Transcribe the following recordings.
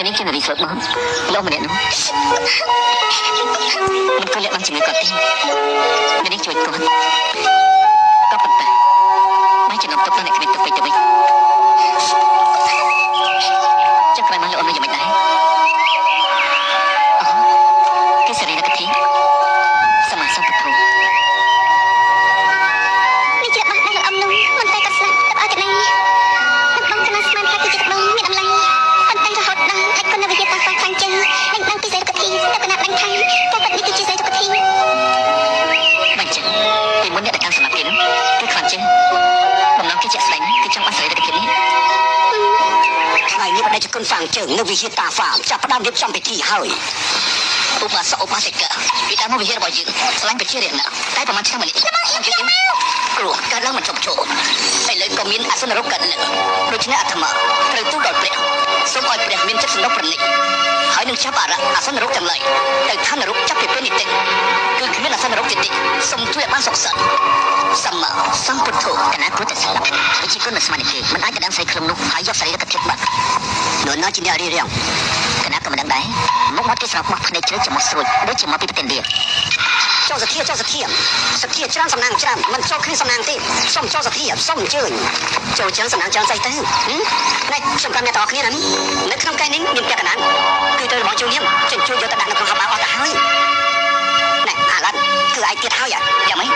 ពេលនេះជានារីស្លុតមកលោកម្នាក់នោះមិនគួរលាក់បាំងជំងឺគាត់ទេនារីជួយគាត់ក៏ប៉ុន្តែបែរជានាំទុកដល់អ្នកគ្មានទុកពេកទៅវិញចុះក្រោយមកលោកអូនយ៉ាងម៉េចដែរអូគេសេរីណាកធីសមាសំពុទ្ធនេះជាបាក់ដល់លោកអំនោះមិនតែគាត់ស្លាប់ទៅឲ្យកណៃនឹងបងកណាស្មានថាគឺជាក្បូនមានអំឡៃប៉ុន្តែរហូតដល់អាចគុណវិទ្យាតាខ្លាំងជាងនឹងដឹងពីសេរីកធីទៅកណាដឹងថាការពិតនេះគឺជាសេរីកធីបាញ់ចឹងពីមុនអ្នកដែលកាន់សម្រាប់គេនោះគឺខ្លាំងជាងបំណងគេជាក់ស្ដែងគឺចង់បានសេរីកធីនេះថ្ងៃនេះបដិជគុណហ្វាងជើងនៅវិទ្យាតាហ្វាមចាប់ផ្ដើមរៀបចំពិធីហើយឧបាសកឧបាសិកាពីដើមមកវិហាររបស់យើងឆ្លាញ់ប្រជារាស្ត្រណាស់តែប្រហែលឆ្នាំមកនេះយើងគ្រោះកើតឡើងមិនចប់ឈរឥឡូវក៏មានអសនរោគកើតឡើងដូច្នេះអាត្មាត្រូវទូលដល់ព្រះសូមឲ្យព្រះមានចិត្តសំណុកប្រណិតហើយនឹងចាប់អសនរោគទាំងឡាយទៅឋាននរកចាប់ពីពេលនេះទៅគឺគ្មានអសនរោគទៀតទេសូមជួយឲ្យបានសុខសាន្តសម្មាសម្ពុទ្ធគណៈគូតែស្លាប់វិជាគុណស្មានទេមិនអាចកណ្ដាលស្រីខ្លួននោះហើយយកស្រីទៅគិតបាត់នោះណាជាអ្នករៀបរៀងគណៈក៏មិនដឹងដែរមកមកគេស្រោបមកភ្នែកជ្រៅជាមកស្រួយដូចជាមកពីប្រទេសវាចូលសធាច្រើនសំណាងច្រើនមិនចូលគ្រឿងសំណាងទេសូមចូលសធាសូមអញ្ជើញចូលច្រើនសំណាងច្រើនស្អីទៅណែខ្ញុំប្រាប់អ្នកទាំងអស់គ្នាណានៅក្នុងកែនេះមានពាក់កណ្ដាលគឺទៅរបស់ជួយនាមជួយយកទៅដាក់នៅក្នុងកប៉ាល់អស់ទៅហើយណែអាឡានគឺឯងទៀតហើយយ៉ាងម៉េចឯ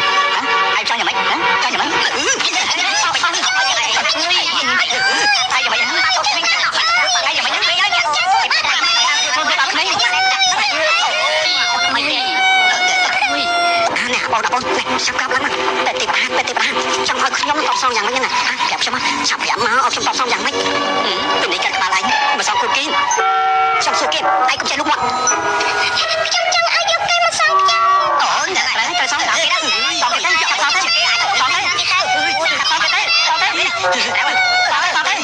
ងចង់យ៉ាងម៉េចចង់យ៉ាងម៉េចតែយ៉ាងម៉េចតែយ៉ាងម៉េចបងសាប់កាប់ឡើងតែទីបាចង់ឲ្យខ្ញុំតបសងយ៉ាងម៉េចណាប្រាប់ខ្ញុំឆាប់ប្រាប់មកឲ្យខ្ញុំតបសងយ៉ាងម៉េចពីនេះកាត់ក្បាលឯងមកសងគុកគេខ្ញុំសួរគេឯងកុំចេះលុកមកខ្ញុំចង់ឲ្យយកគេមកសងខ្ញុំអូអ្នកណាត្រូវសងដល់គេដែរសងគេទៅចាប់សងទៅសងទៅសងទៅសងទៅសងទៅ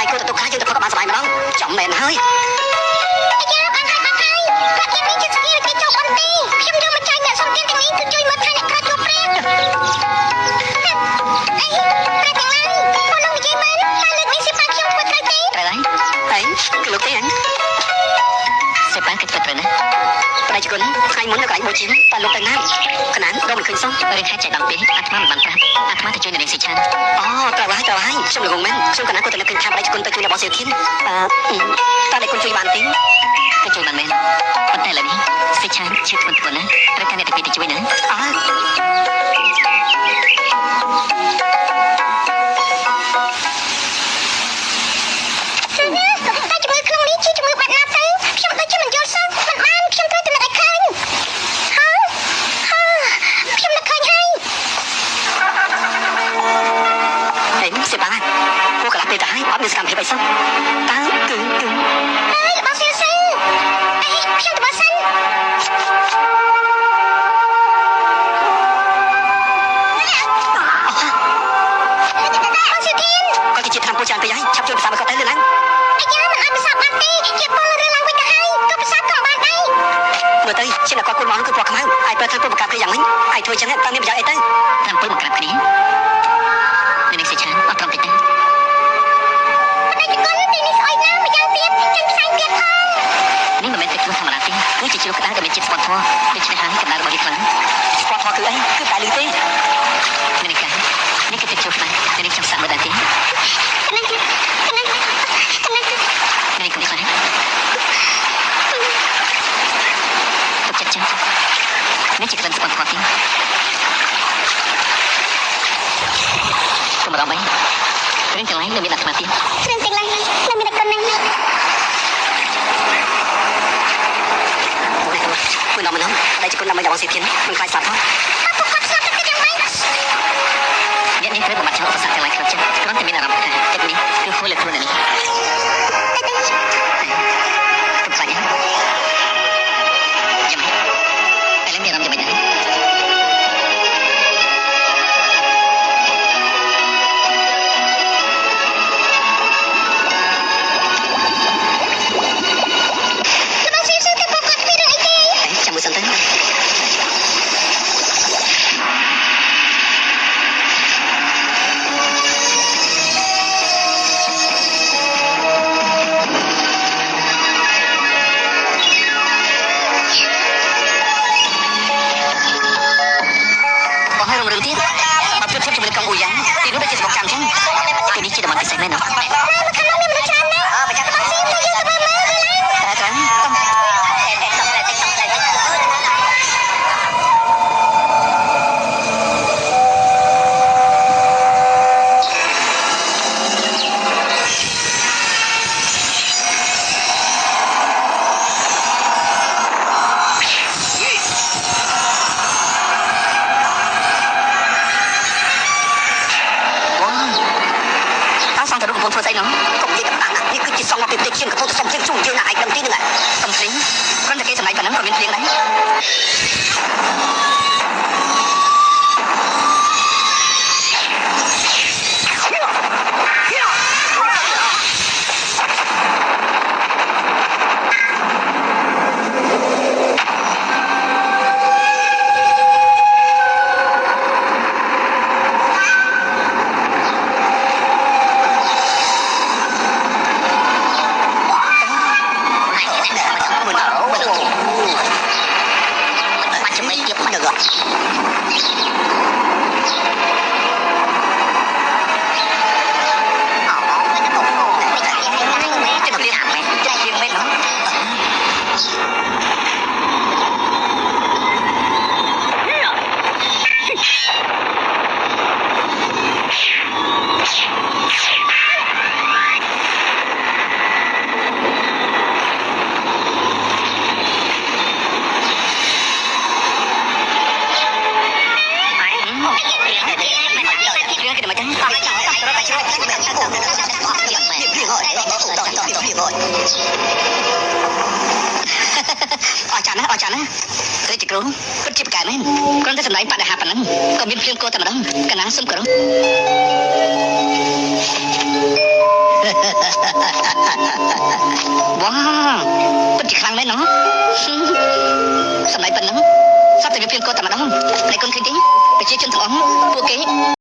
ហើយគួរទៅទុកខ្លះយើងទៅផឹកបានសុបាយម្ដងចំមែនហើយអាយ៉ាបានហើយគាត់គេមានចិត្តស្គីគេចុះអន់ទីខ្ញុំយកមកចាយអ្នកសុំទានទាំងនេះគឺជួយមកថាអ្នកក្រជួបព្រាមអីព្រះទាំងឡាយបងនឹងនិយាយមែនតែលើកនេះសិប៉ាខ្ញុំធ្វើត្រូវទេត្រូវហើយគឺលោកទេអញសិប៉ាគេធ្វើត្រូវណាប្រតិគុណថ្ងៃមុននៅកន្លែងបូជាតែលោកទៅណាកណ្ដាលក៏មិនឃើញសោះរឿងហេតុចៃដន្យពេកអាត្មាមិនបានប្រាប់អាត្មាទៅជួយនៅនាងសិឆានអូត្រូវហើយខ្ញុំល្ងងមែនខ្ញុំកណ្ដាលក៏ទៅលើឃើញថាប្រតិគុណទៅជួយនៅបងសិធានតើអ្នកគុណជួយបានទេគឺជួយបានមែនប៉ុន្តែឥឡូវនេះសិឆានឈឺធ្ងន់ណាត្រូវការអ្នកទី2ទៅជួយណាមានសកម្មភាពអីសោះតើគឺអើយរបស់សិលសិនអីខ្ញុំទៅបោះសិនគាត់ជាឆ្នាំពូចានទៅហើយឆាប់ជួយភាសាមកគាត់ទៅលឿនឡើងអាយ៉ាមិនអាចភាសាបាត់ទេជាពលរឿងឡើងវិញទៅហើយក៏ភាសាក៏បានដែរមើលទៅជាអ្នកគាត់គួរមកគឺពណ៌ខ្មៅហើយប្រើថាពុកបង្កើតគ្នាយ៉ាងម៉េចហើយធ្វើចឹងតើមានប្រយោជន៍អីទៅតាមពុកបង្កើតគ្នានេះសិឆានអត់ត្រង់តិចទេនេះមិនមែនតែខ្លួនធម្មតាទេគឺជាជ្រុះក្តៅដែលមានជាតិស្ពតធម៌ដូច្នេះហើយកម្ដៅរបស់វាខ្លាំងស្ពតធម៌គឺអីគឺតែលឺទេនេះគឺជាជ្រុះក្តៅដែលនេះចង់សាក់មើលដែរទេនេះកុំខ្លាំងទុកចិត្តចឹងនេះជាក្លិនស្ពតធម៌ទេកម្ដៅវិញគ្រឿងទាំងឡាយនៅមានអាត្មាទៀតគ្រឿងទាំងឡាយនៅមានតែកូននឹងគូនំតែជាគូនំរបស់សិធានមិនខ្លាចស្លាប់ផងពុកគាត់ស្លាប់ទៅយ៉ាងម៉េចអ្នកនេះត្រូវបំបត្តិចោលឧបសគ្គទាំងឡាយក្នុងចិត្តគ្រាន់តែមានអារម្មណ៍ថាចិត្តនេះគឺហួសលើខ្លួននេះកំសាច់យ៉ាងម៉េចឥឡូវមានអារម្មណ៍យ៉ាងម៉េចដែរ សងទៅរកកំពុងធ្វើស្អីនោះកុំនិយាយតាំងនេះគឺជាសងមកពីតិចជាងកំពុងសុំជាងជួយើងណាឯងដឹងទីនឹងសុំភ្លេងគ្រាន់តែគេសម្ដែងប៉ុណ្ណឹងក៏មានភ្លេងដែរអរចាណារាជគ្រូពិតជាប្រកែកមែនគ្រាន់តែសម្ដែងបដិហាប៉ុណ្ណឹងក៏មានភ្លាមគោតែម្ដងកណាសុំគោរពវ៉ាពិតជាខ្លាំងមែនណោះសម្ដែងប៉ុណ្ណឹងសត្វតែមានភ្លាមគោតែម្ដងតែគុនឃើញទេប្រជាជនទាំងអស់ពួកគេ